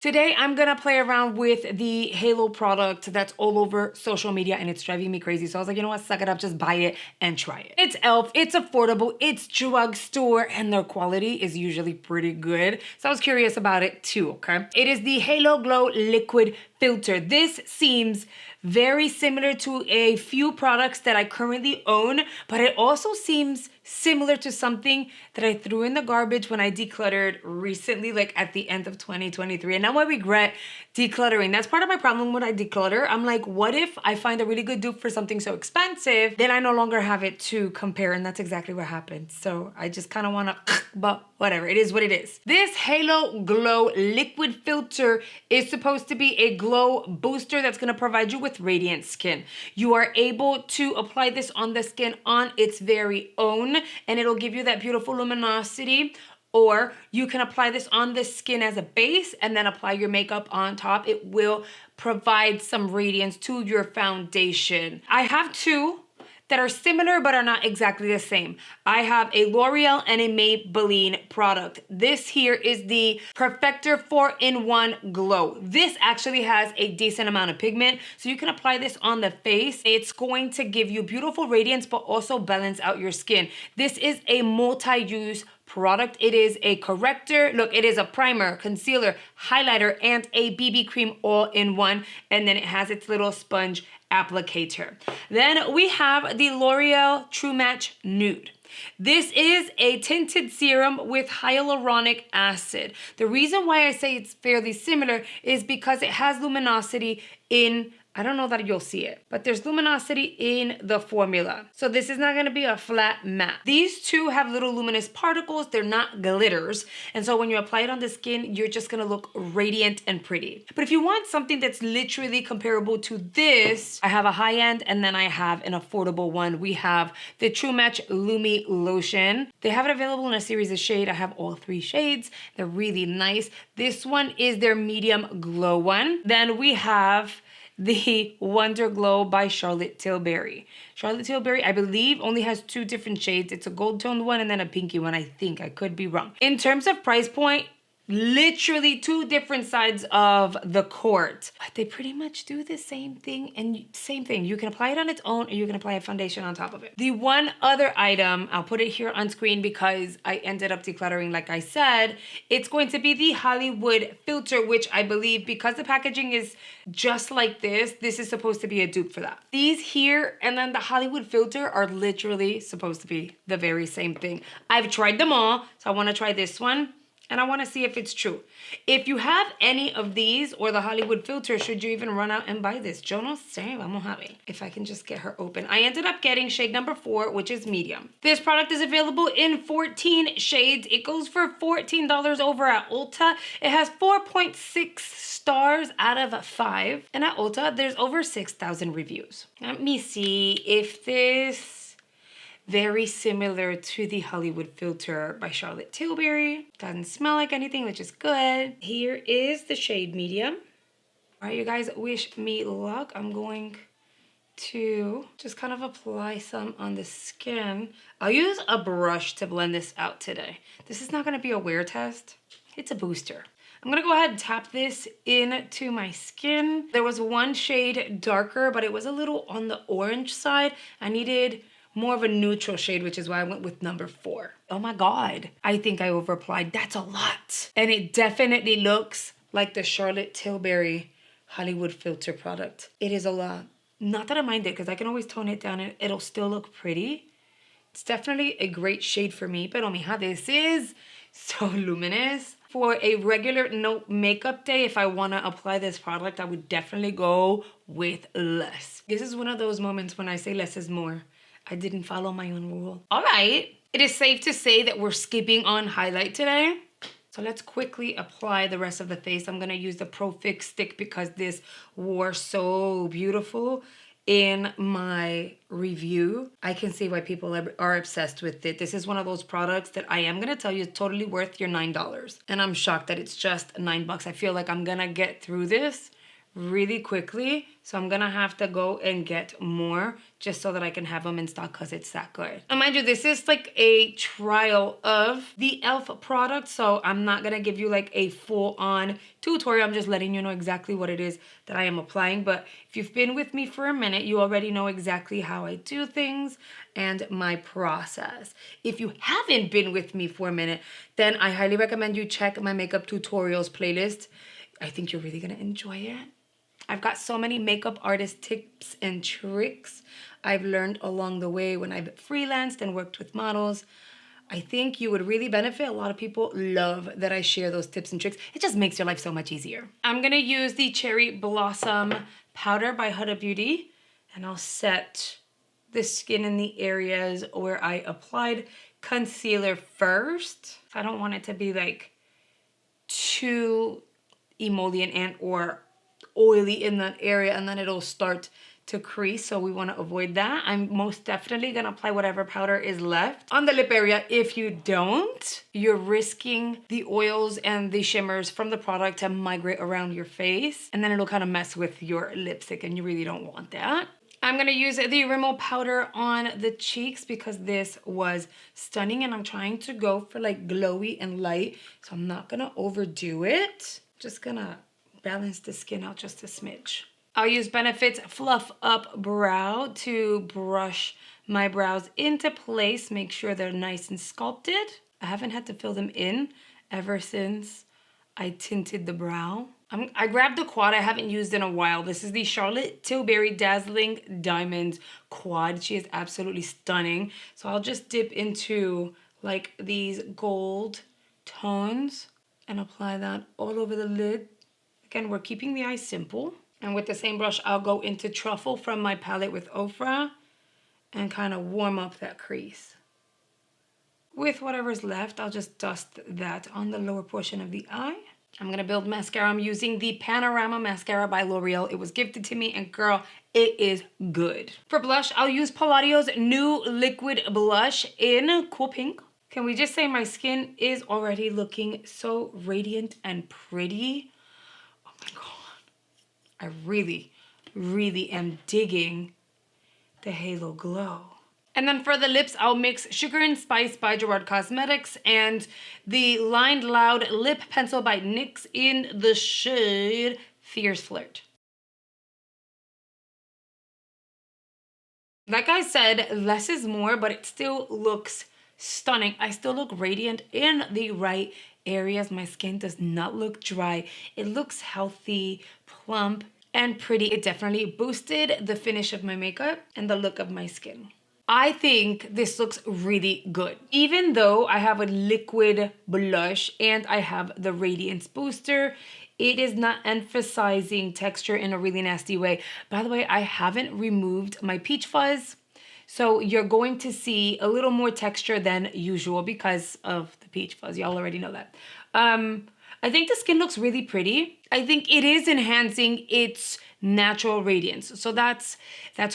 Today, I'm gonna play around with the Halo product that's all over social media and it's driving me crazy. So I was like, you know what, suck it up, just buy it and try it. It's e.l.f., it's affordable, it's drugstore, and their quality is usually pretty good. So I was curious about it too, okay? It is the Halo Glow Liquid Filter. This seems very similar to a few products that I currently own, but it also seems similar to something that I threw in the garbage when I decluttered recently, like at the end of 2023. And now I regret decluttering. That's part of my problem when I declutter. I'm like, what if I find a really good dupe for something so expensive, then I no longer have it to compare? And that's exactly what happened. So I just kind of want to, but whatever, it is what it is. This Halo Glow Liquid Filter is supposed to be a glow booster that's gonna provide you with radiant skin. You are able to apply this on the skin on its very own, and it'll give you that beautiful luminosity. Or you can apply this on the skin as a base and then apply your makeup on top. It will provide some radiance to your foundation. I have two that are similar but are not exactly the same. I have a L'Oreal and a Maybelline product. This here is the Perfector 4-in-1 Glow. This actually has a decent amount of pigment, so you can apply this on the face. It's going to give you beautiful radiance but also balance out your skin. This is a multi-use product. It is a corrector. Look, it is a primer, concealer, highlighter, and a BB cream all in one. And then it has its little sponge applicator. Then we have the L'Oreal True Match Nude. This is a tinted serum with hyaluronic acid. The reason why I say it's fairly similar is because it has luminosity in, I don't know that you'll see it, but there's luminosity in the formula. So this is not gonna be a flat matte. These two have little luminous particles. They're not glitters. And so when you apply it on the skin, you're just gonna look radiant and pretty. But if you want something that's literally comparable to this, I have a high-end and then I have an affordable one. We have the True Match Lumi Lotion. They have it available in a series of shades. I have all three shades. They're really nice. This one is their medium glow one. Then we have the Wonder Glow by Charlotte Tilbury. Charlotte Tilbury, I believe, only has two different shades. It's a gold toned one and then a pinky one, I think. I could be wrong. In terms of price point, literally two different sides of the court. But they pretty much do the same thing, and same thing. You can apply it on its own or you can apply a foundation on top of it. The one other item, I'll put it here on screen because I ended up decluttering like I said, it's going to be the Hollywod filter, which I believe because the packaging is just like this is supposed to be a dupe for that. These here and then the Hollywod filter are literally supposed to be the very same thing. I've tried them all, so I want to try this one. And I want to see if it's true. If you have any of these or the Hollywod filter, should you even run out and buy this? Yo no sé, vamos a ver. If I can just get her open. I ended up getting shade number 4, which is medium. This product is available in 14 shades. It goes for $14 over at Ulta. It has 4.6 stars out of 5. And at Ulta, there's over 6,000 reviews. Let me see if this... very similar to the Hollywod filter by Charlotte Tilbury. Doesn't smell like anything, which is good. Here is the shade medium. All right, you guys, wish me luck. I'm going to just kind of apply some on the skin. I'll use a brush to blend this out today. This is not gonna be a wear test. It's a booster. I'm gonna go ahead and tap this into my skin. There was one shade darker, but it was a little on the orange side. I needed more of a neutral shade, which is why I went with number 4. Oh my God. I think I overapplied. That's a lot. And it definitely looks like the Charlotte Tilbury Hollywod filter product. It is a lot. Not that I mind it, because I can always tone it down and it'll still look pretty. It's definitely a great shade for me, pero mija, this is so luminous. For a regular no makeup day, if I want to apply this product, I would definitely go with less. This is one of those moments when I say less is more. I didn't follow my own rule. All right, it is safe to say that we're skipping on highlight today. So let's quickly apply the rest of the face. I'm gonna use the Pro Fix stick because this wore so beautiful in my review. I can see why people are obsessed with it. This is one of those products that I am gonna tell you is totally worth your $9. And I'm shocked that it's just $9. I feel like I'm gonna get through this really quickly. So I'm gonna have to go and get more just so that I can have them in stock because it's that good. And mind you, this is like a trial of the e.l.f. product. So I'm not gonna give you like a full-on tutorial. I'm just letting you know exactly what it is that I am applying. But if you've been with me for a minute, you already know exactly how I do things and my process. If you haven't been with me for a minute, then I highly recommend you check my makeup tutorials playlist. I think you're really gonna enjoy it. I've got so many makeup artist tips and tricks I've learned along the way when I've freelanced and worked with models. I think you would really benefit. A lot of people love that I share those tips and tricks. It just makes your life so much easier. I'm gonna use the Cherry Blossom powder by Huda Beauty, and I'll set the skin in the areas where I applied concealer first. I don't want it to be like too emollient and or oily in that area, and then it'll start to crease, so we want to avoid that. I'm most definitely gonna apply whatever powder is left on the lip area. If you don't, you're risking the oils and the shimmers from the product to migrate around your face, and then it'll kind of mess with your lipstick, and you really don't want that. I'm gonna use the Rimmel powder on the cheeks because this was stunning, and I'm trying to go for like glowy and light, so I'm not gonna overdo it. Just gonna balance the skin out just a smidge. I'll use Benefit's Fluff Up Brow to brush my brows into place, make sure they're nice and sculpted. I haven't had to fill them in ever since I tinted the brow. I grabbed the quad I haven't used in a while. This is the Charlotte Tilbury Dazzling Diamonds quad. She is absolutely stunning. So I'll just dip into like these gold tones and apply that all over the lid. Again, we're keeping the eyes simple. And with the same brush, I'll go into Truffle from my palette with Ofra and kind of warm up that crease. With whatever's left, I'll just dust that on the lower portion of the eye. I'm gonna build mascara. I'm using the Panorama Mascara by L'Oreal. It was gifted to me, and girl, it is good. For blush, I'll use Palladio's new liquid blush in Cool Pink. Can we just say my skin is already looking so radiant and pretty? Oh my God. I really, really am digging the halo glow. And then for the lips, I'll mix Sugar and Spice by Gerard Cosmetics and the Lined Loud Lip Pencil by NYX in the shade Fierce Flirt. Like I said, less is more, but it still looks stunning. I still look radiant in the right areas. My skin does not look dry. It looks healthy, plump, and pretty. It definitely boosted the finish of my makeup and the look of my skin. I think this looks really good. Even though I have a liquid blush and I have the Radiance Booster, it is not emphasizing texture in a really nasty way. By the way, I haven't removed my peach fuzz, so you're going to see a little more texture than usual because of the peach fuzz. Y'all already know that. I think the skin looks really pretty. I think it is enhancing its natural radiance. So that's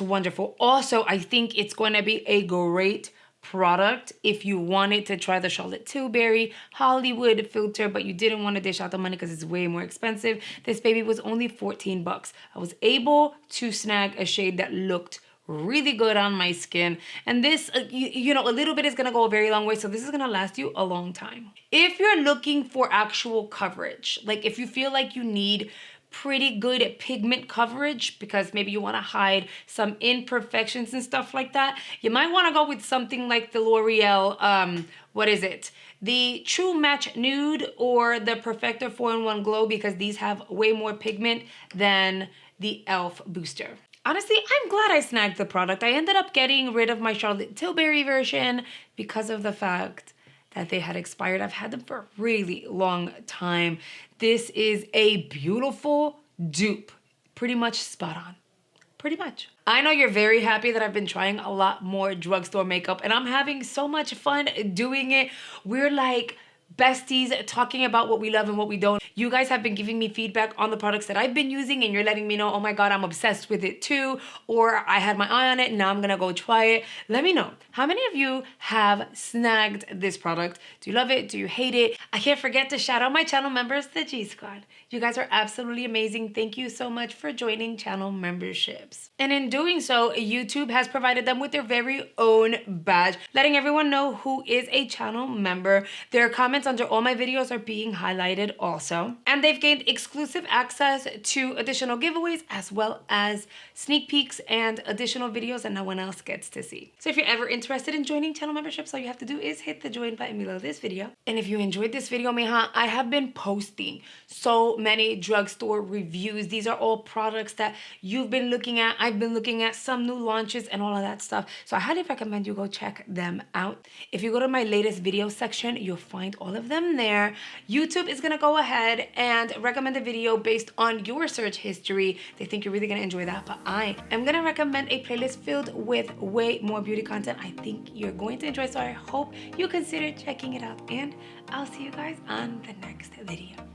wonderful. Also, I think it's going to be a great product if you wanted to try the Charlotte Tilbury Hollywod filter, but you didn't want to dish out the money because it's way more expensive. This baby was only 14 bucks. I was able to snag a shade that looked really good on my skin, and this you know, a little bit is gonna go a very long way, so this is gonna last you a long time. If you're looking for actual coverage, like if you feel like you need pretty good pigment coverage because maybe you want to hide some imperfections and stuff like that, you might want to go with something like the L'Oreal what is it, the True Match Nude or the Perfector 4-in-1 Glow, because these have way more pigment than the e.l.f. booster. Honestly, I'm glad I snagged the product. I ended up getting rid of my Charlotte Tilbury version because of the fact that they had expired. I've had them for a really long time. This is a beautiful dupe. Pretty much spot on. Pretty much. I know you're very happy that I've been trying a lot more drugstore makeup, and I'm having so much fun doing it. We're like besties talking about what we love and what we don't. You guys have been giving me feedback on the products that I've been using, and you're letting me know, oh my God, I'm obsessed with it too, or I had my eye on it, now I'm gonna go try it. Let me know. How many of you have snagged this product? Do you love it? Do you hate it? I can't forget to shout out my channel members, the G Squad. You guys are absolutely amazing. Thank you so much for joining channel memberships. And in doing so, YouTube has provided them with their very own badge, letting everyone know who is a channel member. Their comments under all my videos are being highlighted also. And they've gained exclusive access to additional giveaways as well as sneak peeks and additional videos that no one else gets to see. So if you're ever interested in joining channel memberships, all you have to do is hit the join button below this video. And if you enjoyed this video, mija, I have been posting so many drugstore reviews. These are all products that you've been looking at. I've been looking at some new launches and all of that stuff. So I highly recommend you go check them out. If you go to my latest video section, you'll find all of them there. YouTube is gonna go ahead and recommend a video based on your search history. They think you're really gonna enjoy that, but I am gonna recommend a playlist filled with way more beauty content I think you're going to enjoy. So I hope you consider checking it out, and I'll see you guys on the next video.